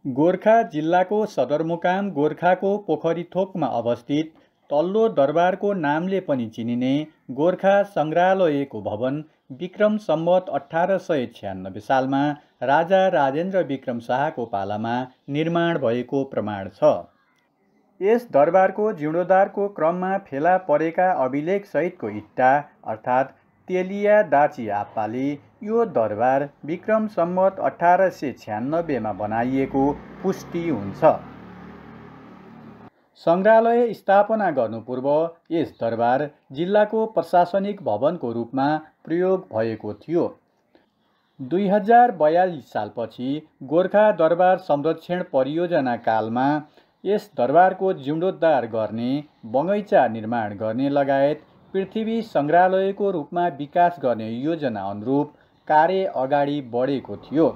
गोरखा जिल्लाको सदरमुकाम गोरखाको पोखरीथोकमा अवस्थित तल्लो दरबारको नामले पनि चिनिने गोरखा सङ्ग्रहालयको भवन विक्रम सम्वत 1896 सालमा राजा राजेन्द्र विक्रम शाहको पालामा निर्माण भएको प्रमाण छ। यस दरबारको जीर्णोद्धारको क्रममा फेला परेका अभिलेखसहितको इट्टा अर्थात् तेलिया दाची आप्पाले यो दरबार विक्रम सम्वत 1896 बनाइएको पुष्टि हुन्छ। सङ्ग्रहालय स्थापना गर्नु पूर्व यस दरबार जिल्लाको प्रशासनिक भवनको रूपमा प्रयोग भएको थियो। 2042 सालपछि गोरखा दरबार संरक्षण परियोजना कालमा यस दरबारको जीर्णोद्धार गर्ने, बगैँचा निर्माण गर्ने लगायत पृथ्वी सङ्ग्रहालयको रूपमा विकास गर्ने योजना अनुरूप कार्य अगाडि बढेको थियो।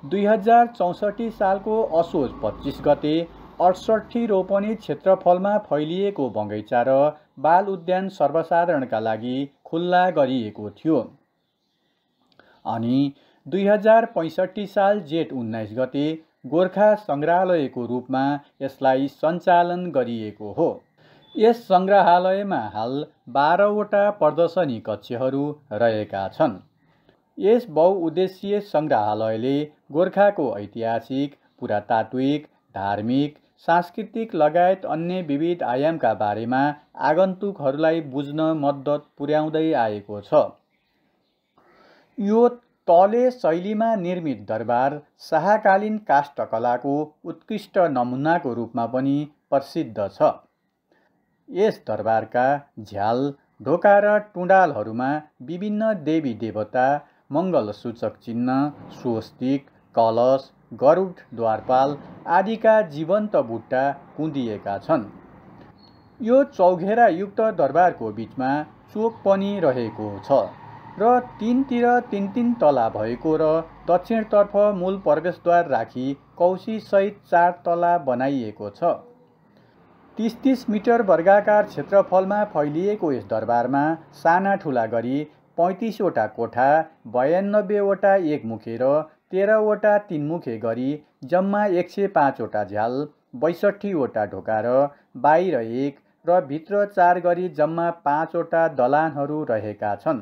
2064 सालको असोज 25 गते 68 रोपनी क्षेत्रफलमा फैलिएको बगैँचा र बाल उद्यान सर्वसाधारणका लागि खुल्ला गरिएको थियो। अनि 2065 साल जेठ 19 गते गोरखा सङ्ग्रहालयको रूपमा यसलाई सञ्चालन गरिएको हो। यस सङ्ग्रहालयमा हाल 12वटा प्रदर्शनी कक्षहरू रहेका छन्। यस बहुउद्देश्यीय सङ्ग्रहालयले गोरखाको ऐतिहासिक, पुरातात्विक, धार्मिक, सांस्कृतिक लगायत अन्य विविध आयामका बारेमा आगन्तुकहरूलाई बुझ्न मद्दत पुर्याउँदै आएको छ। यो तले शैलीमा निर्मित दरबार शाहकालीन काष्ठकलाको उत्कृष्ट नमुनाको रूपमा पनि प्रसिद्ध छ। यस दरबारका झ्याल, ढोका र टुँडालहरूमा विभिन्न देवी देवता, मङ्गलसूचक चिन्ह, स्वस्तिक, कलश, गरुड, द्वारपाल आदिका जीवन्त बुट्टा कुँदिएका छन्। यो चौघेरायुक्त दरबारको बीचमा चोक पनि रहेको छ र तीनतिर 3-3 तला भएको र दक्षिणतर्फ मूल प्रवेशद्वार राखी कौशीसहित 4 तला बनाइएको छ। 30-30 मिटर वर्गाकार क्षेत्रफलमा फैलिएको यस दरबारमा साना ठुला गरी 35वटा कोठा, 92वटा एकमुखे र 13वटा तीनमुखे गरी जम्मा 105वटा झ्याल, 62वटा ढोका र बाहिर 1 र भित्र 4 गरी जम्मा 5वटा दलानहरू रहेका छन्।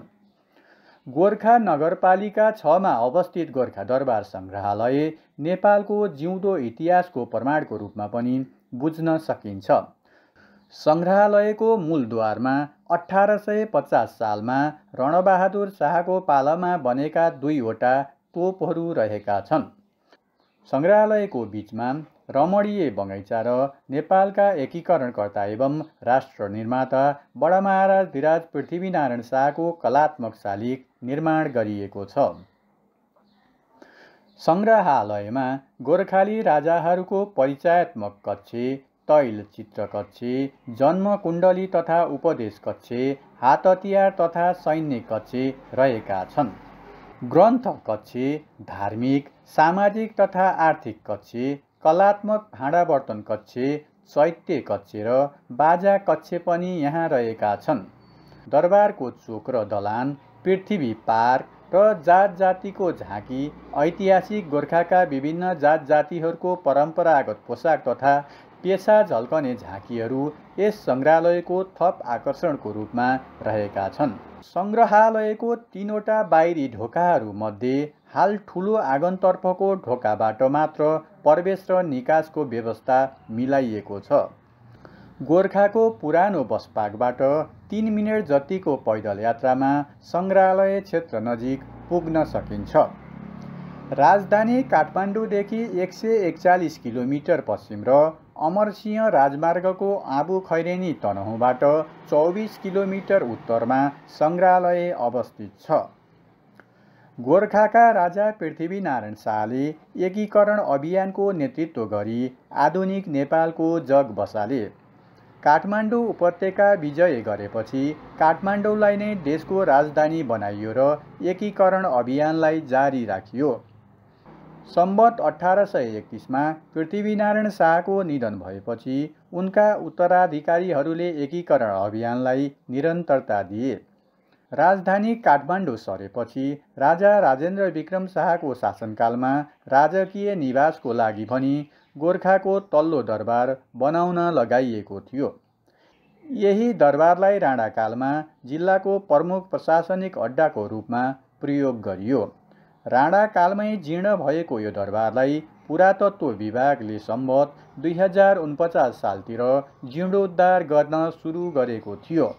गोरखा नगरपालिका 6मा अवस्थित गोरखा दरबार सङ्ग्रहालय नेपालको जिउँदो इतिहासको प्रमाणको रूपमा पनि बुझ्न सकिन्छ। सङ्ग्रहालयको मूलद्वारमा 1850 सालमा रणबहादुर शाहको पालामा बनेका 2वटा तोपहरू रहेका छन्। सङ्ग्रहालयको बीचमा रमणीय बगैँचा र नेपालका एकीकरणकर्ता एवं राष्ट्र निर्माता बडा महाराज धिराज पृथ्वीनारायण शाहको कलात्मक शालिग निर्माण गरिएको छ। सङ्ग्रहालयमा गोर्खाली राजाहरूको परिचयात्मक कक्ष, तैलचित्र कक्ष, जन्म कुण्डली तथा उपदेश कक्ष, हात हतियार तथा सैन्य कक्ष रहेका छन्। ग्रन्थ कक्ष, धार्मिक, सामाजिक तथा आर्थिक कक्ष, कलात्मक भाँडा बर्तन कक्ष, चैत्य कक्ष र बाजा कक्ष पनि यहाँ रहेका छन्। दरबारको चोक र दलान, पृथ्वी पार्क र जात जातिको झाँकी, ऐतिहासिक गोरखाका विभिन्न जात जातिहरूको परम्परागत पोसाक तथा पेसा झल्कने झाँकीहरू यस सङ्ग्रहालयको थप आकर्षणको रूपमा रहेका छन्। सङ्ग्रहालयको 3वटा बाहिरी ढोकाहरूमध्ये हाल ठुलो आँगनतर्फको ढोकाबाट मात्र प्रवेश र निकासको व्यवस्था मिलाइएको छ। गोरखाको पुरानो बसपाकबाट 3 मिनट जतिको पैदल यात्रामा सङ्ग्रहालय क्षेत्र नजिक पुग्न सकिन्छ। राजधानी काठमाडौँदेखि 141 किलोमिटर पश्चिम र अमरसिंह राजमार्गको आबु खैरेनी तनहुँबाट 24 किलोमिटर उत्तरमा सङ्ग्रहालय अवस्थित छ। गोरखाका राजा पृथ्वीनारायण शाहले एकीकरण अभियानको नेतृत्व गरी आधुनिक नेपालको जग बसाले। काठमाडौँ उपत्यका विजय गरेपछि काठमाडौँलाई नै देशको राजधानी बनाइयो र एकीकरण अभियानलाई जारी राखियो। सम्वत 1831मा पृथ्वीनारायण शाहको निधन भएपछि उनका उत्तराधिकारीहरूले एकीकरण अभियानलाई निरन्तरता दिए। राजधानी काठमाडौँ सरेपछि राजा राजेन्द्र विक्रम शाहको शासनकालमा राजकीय निवासको लागि भनी गोर्खाको तल्लो दरबार बनाउन लगाइएको थियो। यही दरबारलाई राणाकालमा जिल्लाको प्रमुख प्रशासनिक अड्डाको रूपमा प्रयोग गरियो। राणाकालमै जीर्ण भएको यो दरबारलाई पुरातत्व विभागले सम्वत 2049 सालतिर जीर्णोद्धार गर्न सुरु गरेको थियो।